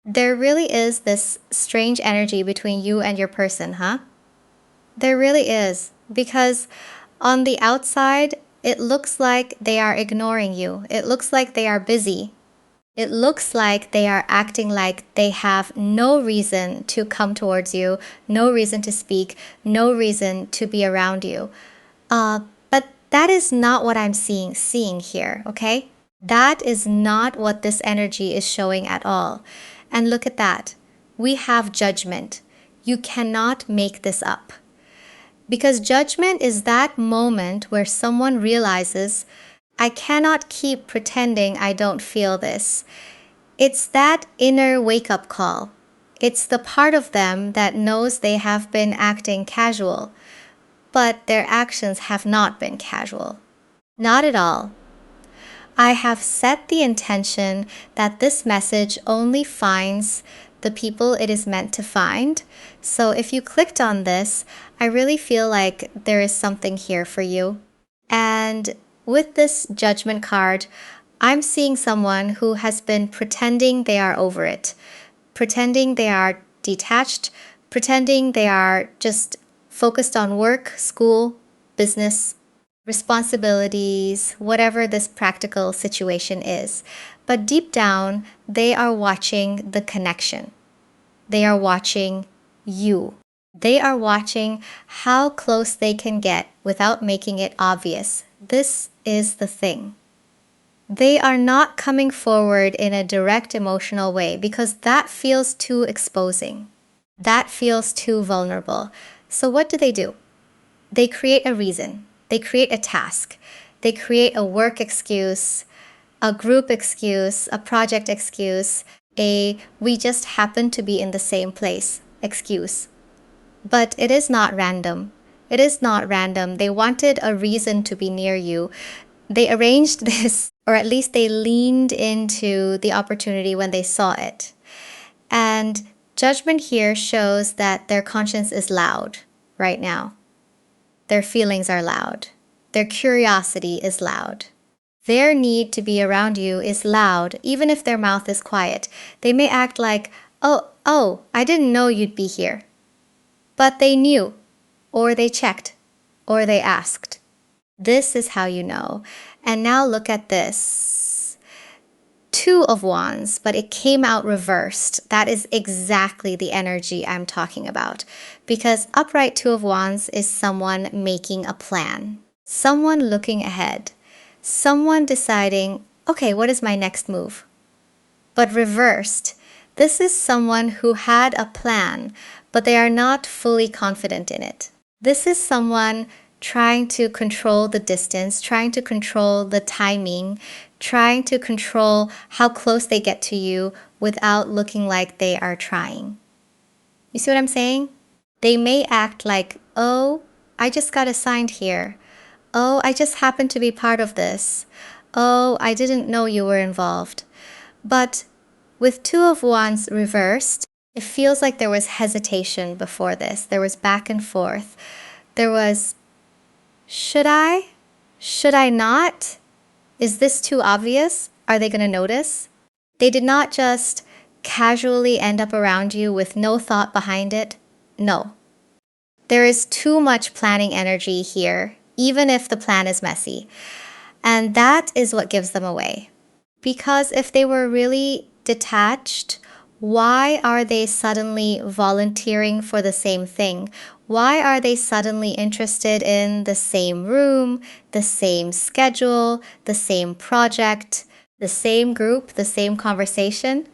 There really is this strange energy between you and your person, huh? There really is. Because on the outside, it looks like they are ignoring you. It looks like they are busy. It looks like they are acting like they have no reason to come towards you, no reason to speak, no reason to be around you. But that is not what I'm seeing here, okay? That is not what this energy is showing at all. And look at that. We have judgment. You cannot make this up. Because judgment is that moment where someone realizes, I cannot keep pretending I don't feel this. It's that inner wake-up call. It's the part of them that knows they have been acting casual, but their actions have not been casual. Not at all. I have set the intention that this message only finds the people it is meant to find. So if you clicked on this, I really feel like there is something here for you. And with this judgment card, I'm seeing someone who has been pretending they are over it, pretending they are detached, pretending they are just focused on work, school, business, responsibilities, whatever this practical situation is. But deep down, they are watching the connection. They are watching you. They are watching how close they can get without making it obvious. This is the thing. They are not coming forward in a direct emotional way because that feels too exposing. That feels too vulnerable. So what do? They create a reason. They create a task. They create a work excuse, a group excuse, a project excuse, a we just happen to be in the same place excuse. But it is not random. It is not random. They wanted a reason to be near you. They arranged this, or at least they leaned into the opportunity when they saw it. And judgment here shows that their conscience is loud right now. Their feelings are loud. Their curiosity is loud. Their need to be around you is loud, even if their mouth is quiet. They may act like, oh, I didn't know you'd be here. But they knew, or they checked, or they asked. This is how you know. And now look at this. 2 of Wands, but it came out reversed. That is exactly the energy I'm talking about. Because upright 2 of Wands is someone making a plan. Someone looking ahead. Someone deciding, okay, what is my next move? But reversed, this is someone who had a plan, but they are not fully confident in it. This is someone trying to control the distance, trying to control the timing, trying to control how close they get to you without looking like they are trying. You see what I'm saying? They may act like, oh, I just got assigned here. Oh, I just happened to be part of this. Oh, I didn't know you were involved. But with 2 of Wands reversed, it feels like there was hesitation before this. There was back and forth. There was, should I? Should I not? Is this too obvious? Are they going to notice? They did not just casually end up around you with no thought behind it. No. There is too much planning energy here, even if the plan is messy. And that is what gives them away. Because if they were really detached, why are they suddenly volunteering for the same thing? Why are they suddenly interested in the same room, the same schedule, the same project, the same group, the same conversation?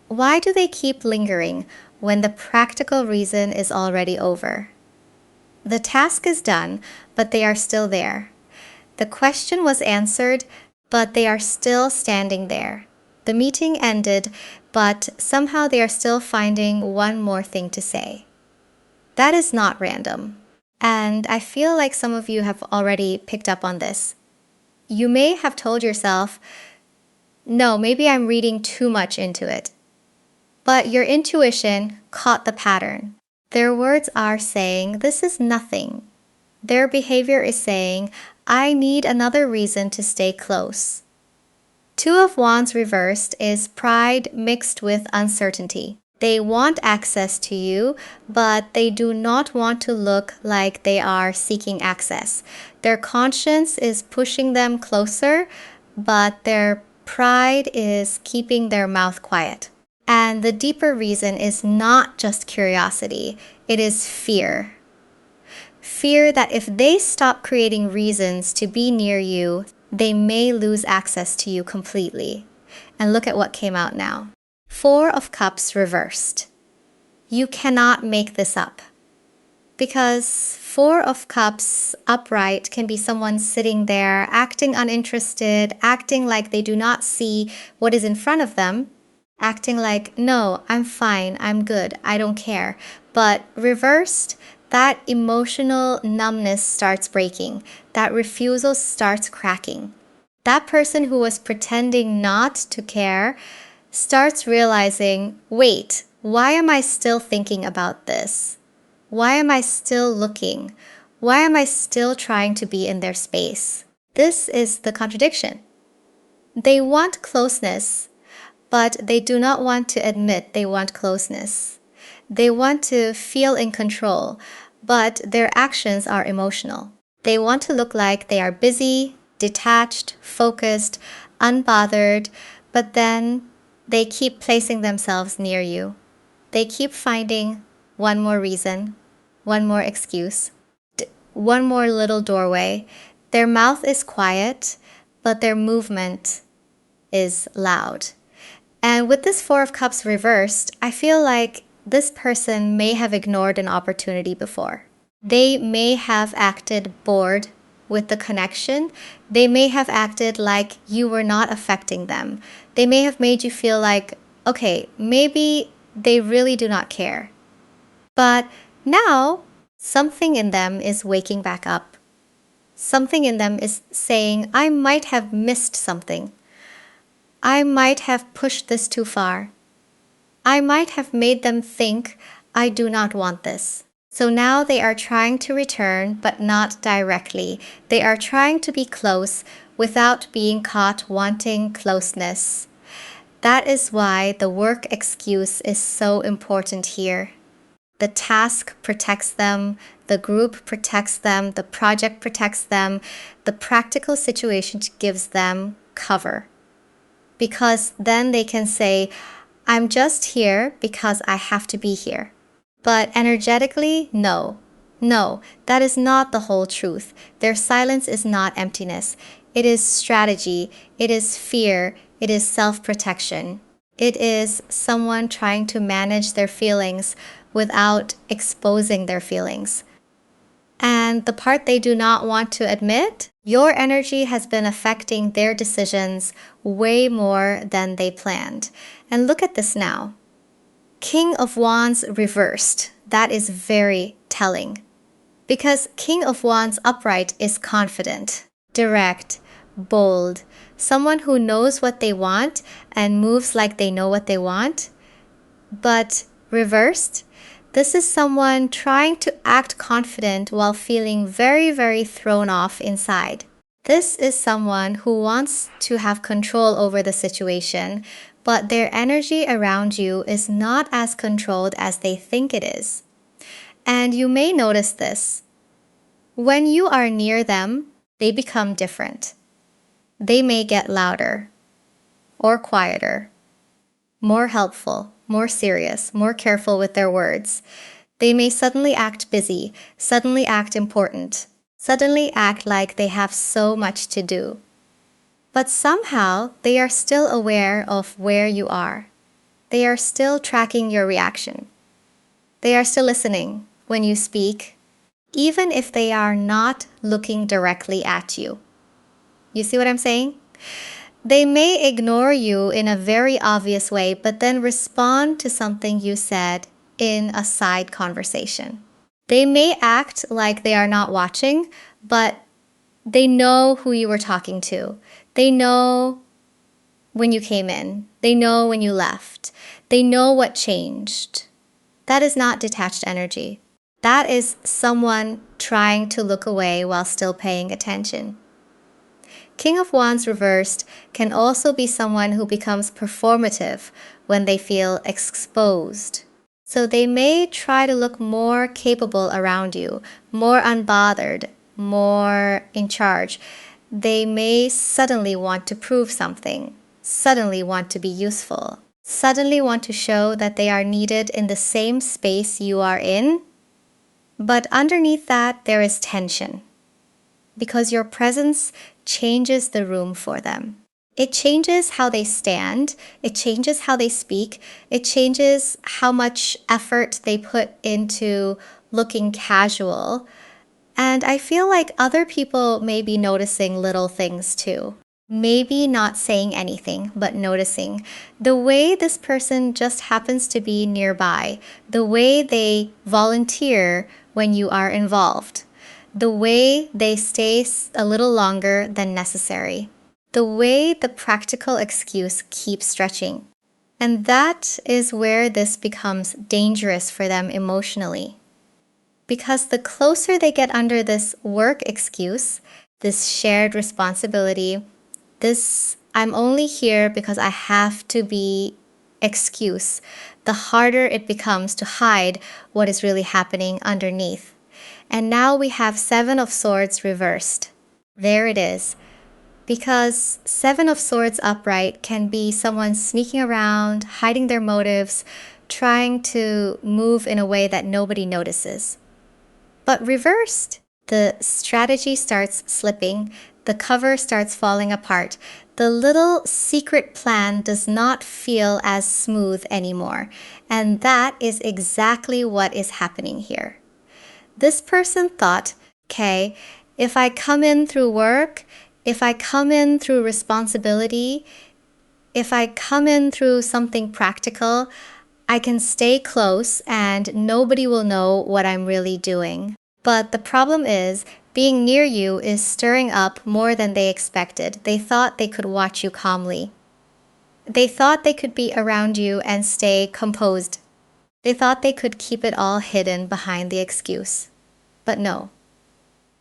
Why do they keep lingering when the practical reason is already over? The task is done, but they are still there. The question was answered, but they are still standing there. The meeting ended, but somehow they are still finding one more thing to say. That is not random. And I feel like some of you have already picked up on this. You may have told yourself, no, maybe I'm reading too much into it. But your intuition caught the pattern. Their words are saying, this is nothing. Their behavior is saying, I need another reason to stay close. Two of Wands reversed is pride mixed with uncertainty. They want access to you, but they do not want to look like they are seeking access. Their conscience is pushing them closer, but their pride is keeping their mouth quiet. And the deeper reason is not just curiosity, it is fear. Fear that if they stop creating reasons to be near you, they may lose access to you completely. And look at what came out now. Four of Cups reversed. You cannot make this up. Because Four of Cups upright can be someone sitting there, acting uninterested, acting like they do not see what is in front of them, acting like, no, I'm fine, I'm good, I don't care. But reversed, that emotional numbness starts breaking. That refusal starts cracking. That person who was pretending not to care starts realizing, wait, why am I still thinking about this? Why am I still looking? Why am I still trying to be in their space? This is the contradiction. They want closeness, but they do not want to admit they want closeness. They want to feel in control, but their actions are emotional. They want to look like they are busy, detached, focused, unbothered, but then they keep placing themselves near you. They keep finding one more reason, one more excuse, one more little doorway. Their mouth is quiet, but their movement is loud. And with this Four of Cups reversed, I feel like this person may have ignored an opportunity before. They may have acted bored with the connection. They may have acted like you were not affecting them. They may have made you feel like, okay, maybe they really do not care. But now, something in them is waking back up. Something in them is saying, I might have missed something. I might have pushed this too far. I might have made them think I do not want this. So now they are trying to return, but not directly. They are trying to be close without being caught wanting closeness. That is why the work excuse is so important here. The task protects them, the group protects them, the project protects them, the practical situation gives them cover. Because then they can say, I'm just here because I have to be here. But energetically, no. No, that is not the whole truth. Their silence is not emptiness. It is strategy. It is fear. It is self-protection. It is someone trying to manage their feelings without exposing their feelings. And the part they do not want to admit, your energy has been affecting their decisions way more than they planned. And look at this now. King of Wands reversed. That is very telling. Because King of Wands upright is confident, direct, bold, someone who knows what they want and moves like they know what they want. But reversed, this is someone trying to act confident while feeling very, very thrown off inside. This is someone who wants to have control over the situation, but their energy around you is not as controlled as they think it is. And you may notice this. When you are near them, they become different. They may get louder or quieter, more helpful, more serious, more careful with their words. They may suddenly act busy, suddenly act important, suddenly act like they have so much to do. But somehow, they are still aware of where you are. They are still tracking your reaction. They are still listening when you speak, even if they are not looking directly at you. You see what I'm saying? They may ignore you in a very obvious way, but then respond to something you said in a side conversation. They may act like they are not watching, but they know who you were talking to. They know when you came in. They know when you left. They know what changed. That is not detached energy. That is someone trying to look away while still paying attention. King of Wands reversed can also be someone who becomes performative when they feel exposed. So they may try to look more capable around you, more unbothered, more in charge. They may suddenly want to prove something, suddenly want to be useful, suddenly want to show that they are needed in the same space you are in. But underneath that, there is tension, because your presence changes the room for them. It changes how they stand, it changes how they speak, it changes how much effort they put into looking casual. And I feel like other people may be noticing little things too. Maybe not saying anything, but noticing the way this person just happens to be nearby, the way they volunteer when you are involved, the way they stay a little longer than necessary, the way the practical excuse keeps stretching. And that is where this becomes dangerous for them emotionally. Because the closer they get under this work excuse, this shared responsibility, this "I'm only here because I have to be" excuse, the harder it becomes to hide what is really happening underneath. And now we have Seven of Swords reversed. There it is. Because Seven of Swords upright can be someone sneaking around, hiding their motives, trying to move in a way that nobody notices. But reversed, the strategy starts slipping, the cover starts falling apart. The little secret plan does not feel as smooth anymore. And that is exactly what is happening here. This person thought, okay, if I come in through work, if I come in through responsibility, if I come in through something practical, I can stay close and nobody will know what I'm really doing. But the problem is, being near you is stirring up more than they expected. They thought they could watch you calmly. They thought they could be around you and stay composed. They thought they could keep it all hidden behind the excuse. But no.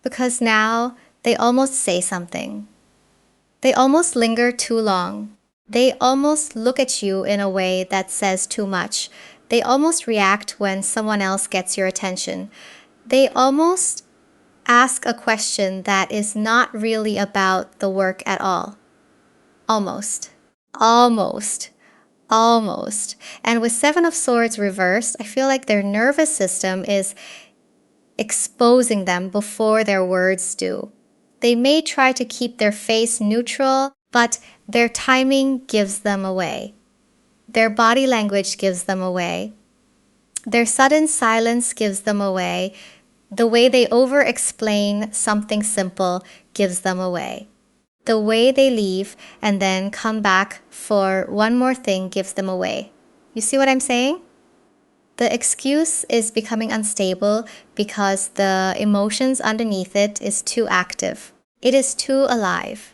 Because now they almost say something. They almost linger too long. They almost look at you in a way that says too much. They almost react when someone else gets your attention. They almost ask a question that is not really about the work at all. Almost. Almost. Almost. And with Seven of Swords reversed, I feel like their nervous system is exposing them before their words do. They may try to keep their face neutral, but their timing gives them away. Their body language gives them away. Their sudden silence gives them away. The way they over-explain something simple gives them away. The way they leave and then come back for one more thing gives them away. You see what I'm saying? The excuse is becoming unstable because the emotions underneath it is too active. It is too alive.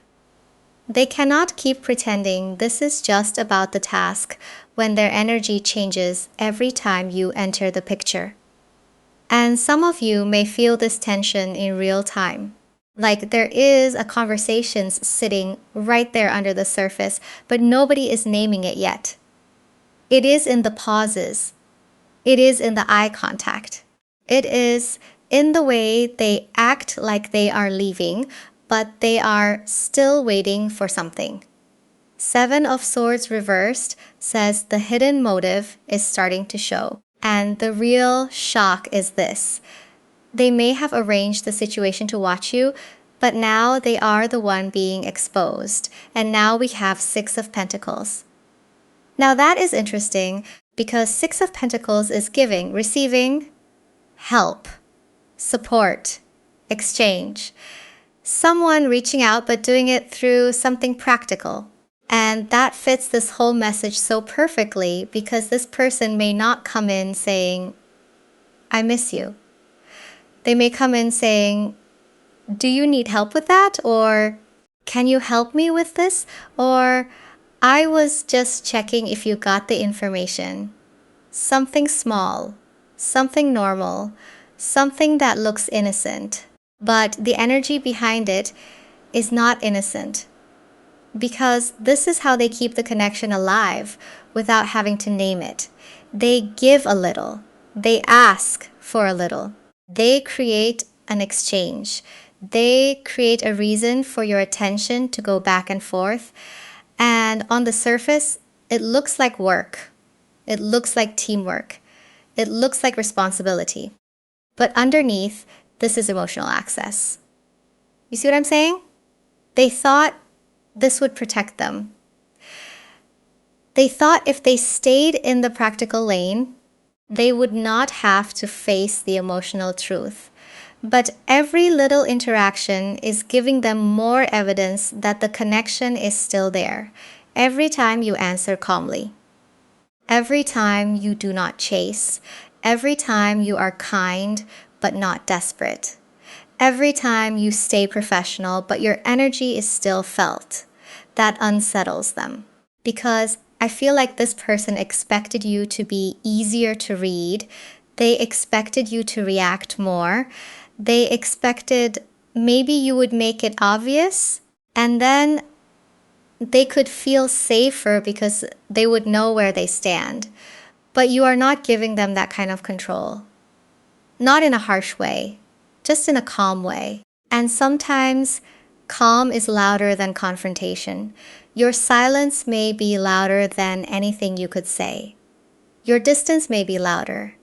They cannot keep pretending this is just about the task when their energy changes every time you enter the picture. And some of you may feel this tension in real time. Like there is a conversation sitting right there under the surface, but nobody is naming it yet. It is in the pauses. It is in the eye contact. It is in the way they act like they are leaving, but they are still waiting for something. Seven of Swords reversed says the hidden motive is starting to show. And the real shock is this. They may have arranged the situation to watch you, but now they are the one being exposed. And now we have Six of Pentacles. Now that is interesting because Six of Pentacles is giving, receiving, help, support, exchange. Someone reaching out but doing it through something practical. And that fits this whole message so perfectly because this person may not come in saying, I miss you. They may come in saying, do you need help with that? Or can you help me with this? Or I was just checking if you got the information. Something small, something normal, something that looks innocent. But the energy behind it is not innocent, because this is how they keep the connection alive without having to name it. They give a little, they ask for a little, they create an exchange, they create a reason for your attention to go back and forth. And on the surface, it looks like work, it looks like teamwork, it looks like responsibility. But underneath, this is emotional access. You see what I'm saying? They thought this would protect them. They thought if they stayed in the practical lane, they would not have to face the emotional truth. But every little interaction is giving them more evidence that the connection is still there. Every time you answer calmly, every time you do not chase, every time you are kind but not desperate, every time you stay professional but your energy is still felt, that unsettles them. Because I feel like this person expected you to be easier to read. They expected you to react more. They expected maybe you would make it obvious, and then they could feel safer because they would know where they stand. But you are not giving them that kind of control. Not in a harsh way, just in a calm way. And sometimes calm is louder than confrontation. Your silence may be louder than anything you could say. Your distance may be louder.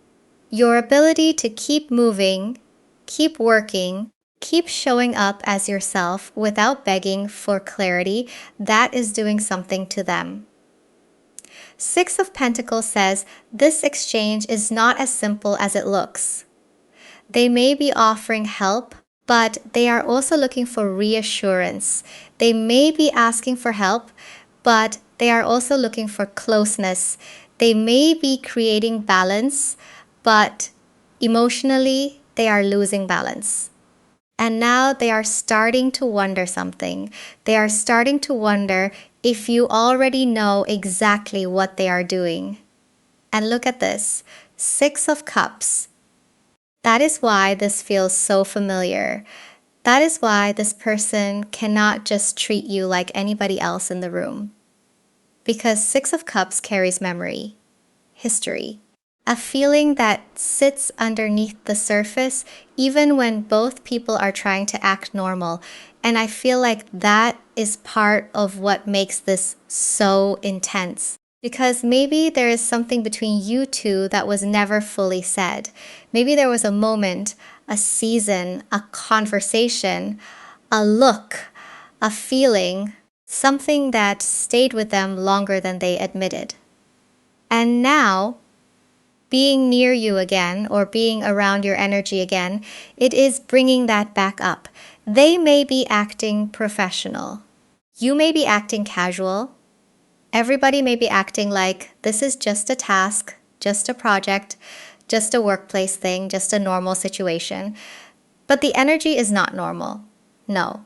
Your ability to keep moving, keep working, keep showing up as yourself without begging for clarity, that is doing something to them. Six of Pentacles says this exchange is not as simple as it looks. They may be offering help, but they are also looking for reassurance. They may be asking for help, but they are also looking for closeness. They may be creating balance, but emotionally, they are losing balance. And now they are starting to wonder something. They are starting to wonder if you already know exactly what they are doing. And look at this, Six of Cups. That is why this feels so familiar. That is why this person cannot just treat you like anybody else in the room. Because Six of Cups carries memory, history, a feeling that sits underneath the surface even when both people are trying to act normal. And I feel like that is part of what makes this so intense. Because maybe there is something between you two that was never fully said. Maybe there was a moment, a season, a conversation, a look, a feeling, something that stayed with them longer than they admitted. And now, being near you again or being around your energy again, it is bringing that back up. They may be acting professional. You may be acting casual. Everybody may be acting like this is just a task, just a project, just a workplace thing, just a normal situation. But the energy is not normal. No,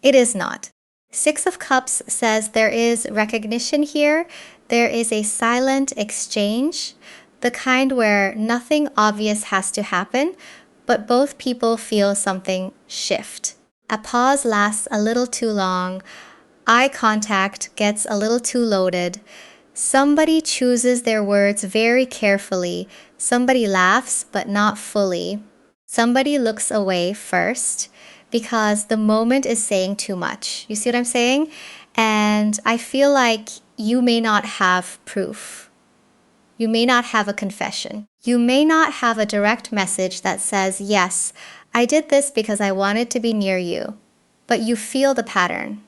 it is not. Six of Cups says there is recognition here. There is a silent exchange, the kind where nothing obvious has to happen, but both people feel something shift. A pause lasts a little too long. Eye contact gets a little too loaded. Somebody chooses their words very carefully. Somebody laughs, but not fully. Somebody looks away first because the moment is saying too much. You see what I'm saying? And I feel like you may not have proof. You may not have a confession. You may not have a direct message that says, yes, I did this because I wanted to be near you. But you feel the pattern.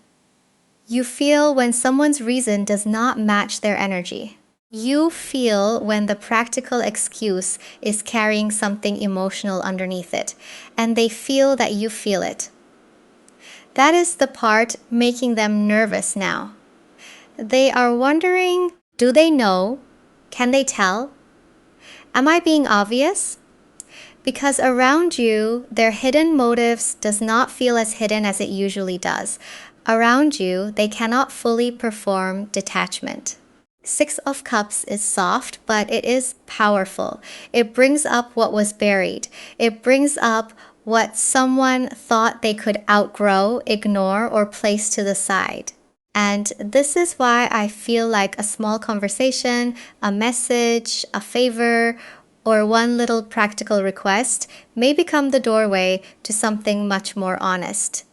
You feel when someone's reason does not match their energy. You feel when the practical excuse is carrying something emotional underneath it, and they feel that you feel it. That is the part making them nervous now. They are wondering, do they know? Can they tell? Am I being obvious? Because around you, their hidden motives does not feel as hidden as it usually does. Around you, they cannot fully perform detachment. Six of Cups is soft, but it is powerful. It brings up what was buried. It brings up what someone thought they could outgrow, ignore, or place to the side. And this is why I feel like a small conversation, a message, a favor, or one little practical request may become the doorway to something much more honest.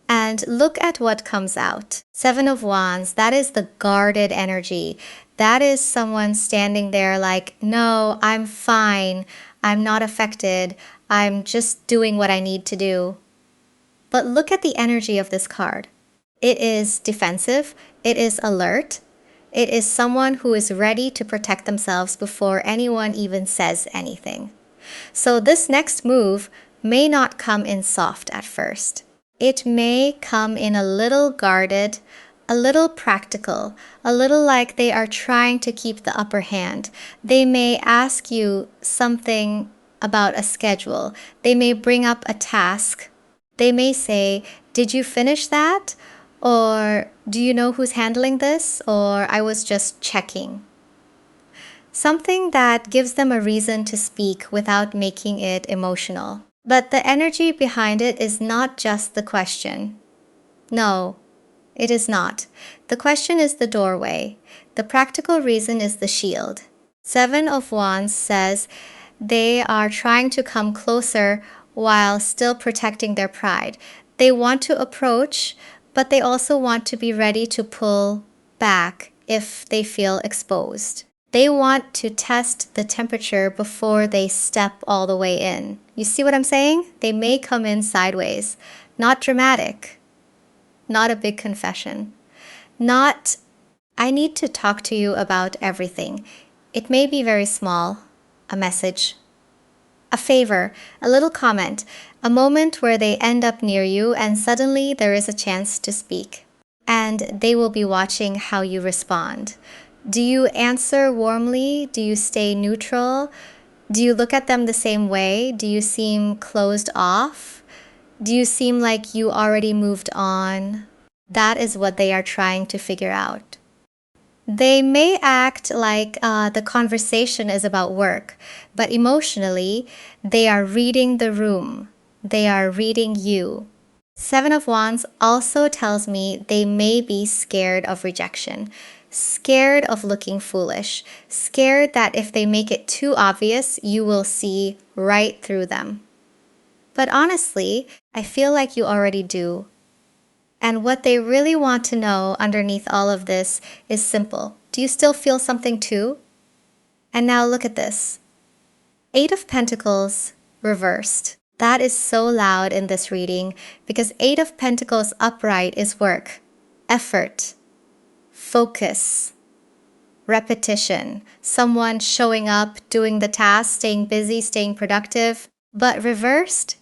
And look at what comes out. Seven of Wands, that is the guarded energy. That is someone standing there like, no, I'm fine. I'm not affected. I'm just doing what I need to do. But look at the energy of this card. It is defensive. It is alert. It is someone who is ready to protect themselves before anyone even says anything. So this next move may not come in soft at first. It may come in a little guarded, a little practical, a little like they are trying to keep the upper hand. They may ask you something about a schedule. They may bring up a task. They may say, "Did you finish that?" Or, "Do you know who's handling this?" Or, "I was just checking." Something that gives them a reason to speak without making it emotional. But the energy behind it is not just the question. No, it is not. The question is the doorway. The practical reason is the shield. Seven of Wands says they are trying to come closer while still protecting their pride. They want to approach, but they also want to be ready to pull back if they feel exposed. They want to test the temperature before they step all the way in. You see what I'm saying? They may come in sideways. Not dramatic. Not a big confession. Not, "I need to talk to you about everything." It may be very small. A message, a favor, a little comment, a moment where they end up near you and suddenly there is a chance to speak. And they will be watching how you respond. Do you answer warmly? Do you stay neutral? Do you look at them the same way? Do you seem closed off? Do you seem like you already moved on? That is what they are trying to figure out. They may act like the conversation is about work, but emotionally, they are reading the room. They are reading you. Seven of Wands also tells me they may be scared of rejection, scared of looking foolish, scared that if they make it too obvious, you will see right through them. But honestly, I feel like you already do. And what they really want to know underneath all of this is simple. Do you still feel something too? And now look at this. Eight of Pentacles reversed. That is so loud in this reading because Eight of Pentacles upright is work, effort, focus, repetition, someone showing up, doing the task, staying busy, staying productive. But reversed,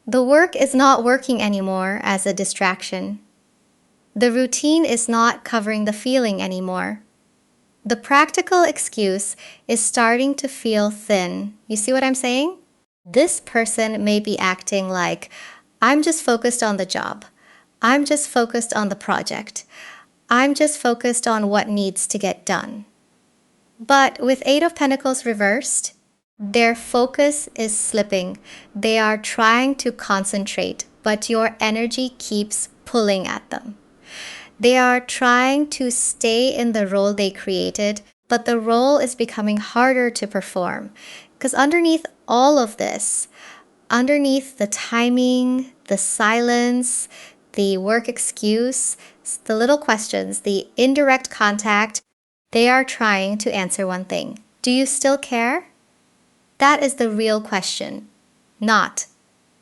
the work is not working anymore as a distraction. The routine is not covering the feeling anymore. The practical excuse is starting to feel thin. You see what I'm saying? This person may be acting like, "I'm just focused on the job. I'm just focused on the project. I'm just focused on what needs to get done." But with Eight of Pentacles reversed, their focus is slipping. They are trying to concentrate, but your energy keeps pulling at them. They are trying to stay in the role they created, but the role is becoming harder to perform. Because underneath all of this, underneath the timing, the silence, the work excuse, the little questions, the indirect contact, they are trying to answer one thing. Do you still care? That is the real question. Not,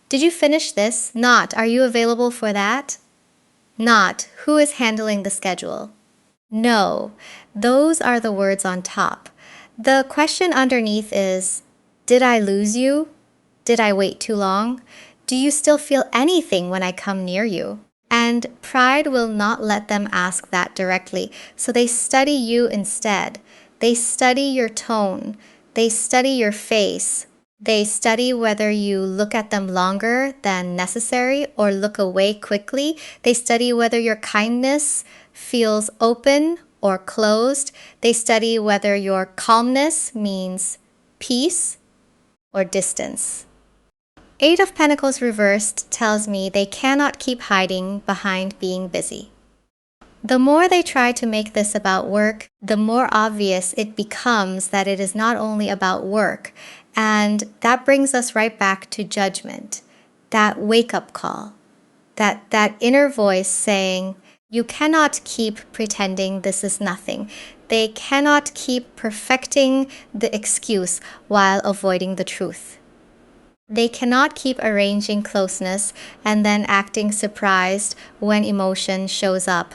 "Did you finish this?" Not, "Are you available for that?" Not, "Who is handling the schedule?" No, those are the words on top. The question underneath is, did I lose you? Did I wait too long? Do you still feel anything when I come near you? And pride will not let them ask that directly, so they study you instead. They study your tone. They study your face. They study whether you look at them longer than necessary or look away quickly. They study whether your kindness feels open or closed. They study whether your calmness means peace or distance. Eight of Pentacles reversed tells me they cannot keep hiding behind being busy. The more they try to make this about work, the more obvious it becomes that it is not only about work. And that brings us right back to judgment, that wake-up call, that inner voice saying, you cannot keep pretending this is nothing. They cannot keep perfecting the excuse while avoiding the truth. They cannot keep arranging closeness and then acting surprised when emotion shows up.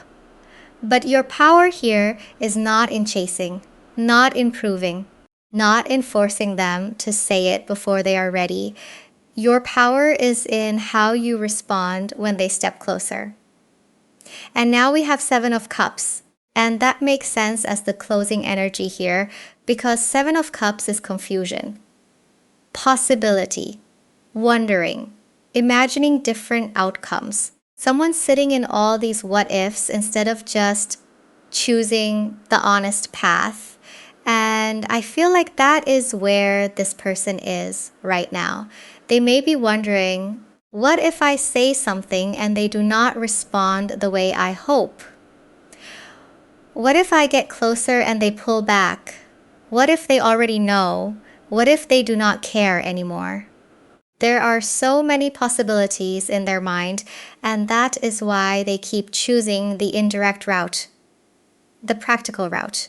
But your power here is not in chasing, not in proving, not in forcing them to say it before they are ready. Your power is in how you respond when they step closer. And now we have Seven of Cups. And that makes sense as the closing energy here because Seven of Cups is confusion, possibility, wondering, imagining different outcomes. Someone sitting in all these what ifs instead of just choosing the honest path. And I feel like that is where this person is right now. They may be wondering, what if I say something and they do not respond the way I hope? What if I get closer and they pull back? What if they already know? What if they do not care anymore? There are so many possibilities in their mind, and that is why they keep choosing the indirect route, the practical route,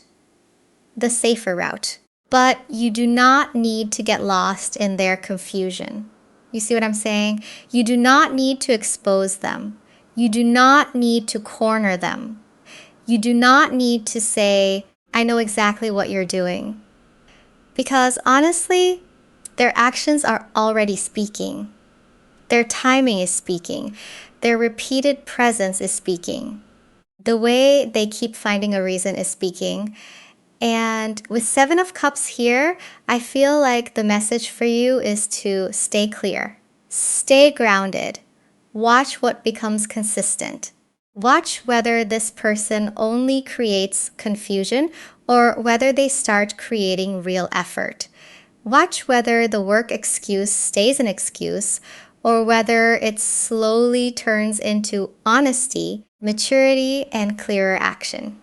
the safer route. But you do not need to get lost in their confusion. You see what I'm saying? You do not need to expose them. You do not need to corner them. You do not need to say, I know exactly what you're doing. Because honestly, their actions are already speaking. Their timing is speaking. Their repeated presence is speaking. The way they keep finding a reason is speaking. And with Seven of Cups here, I feel like the message for you is to stay clear, stay grounded, watch what becomes consistent. Watch whether this person only creates confusion or whether they start creating real effort. Watch whether the work excuse stays an excuse or whether it slowly turns into honesty, maturity, and clearer action.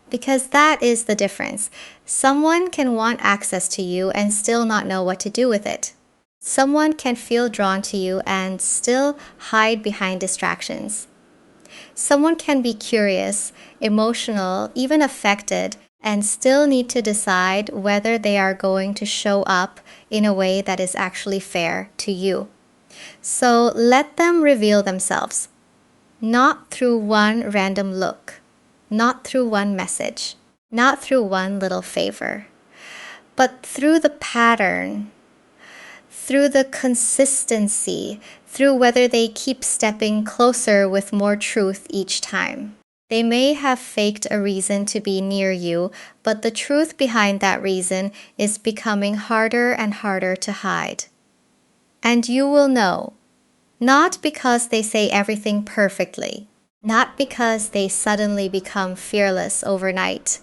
Because that is the difference. Someone can want access to you and still not know what to do with it. Someone can feel drawn to you and still hide behind distractions. Someone can be curious, emotional, even affected, and still need to decide whether they are going to show up in a way that is actually fair to you. So let them reveal themselves, not through one random look, not through one message, not through one little favor, but through the pattern, through the consistency, through whether they keep stepping closer with more truth each time. They may have faked a reason to be near you, but the truth behind that reason is becoming harder and harder to hide. And you will know, not because they say everything perfectly, not because they suddenly become fearless overnight,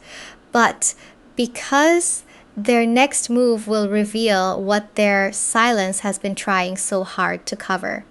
but because their next move will reveal what their silence has been trying so hard to cover.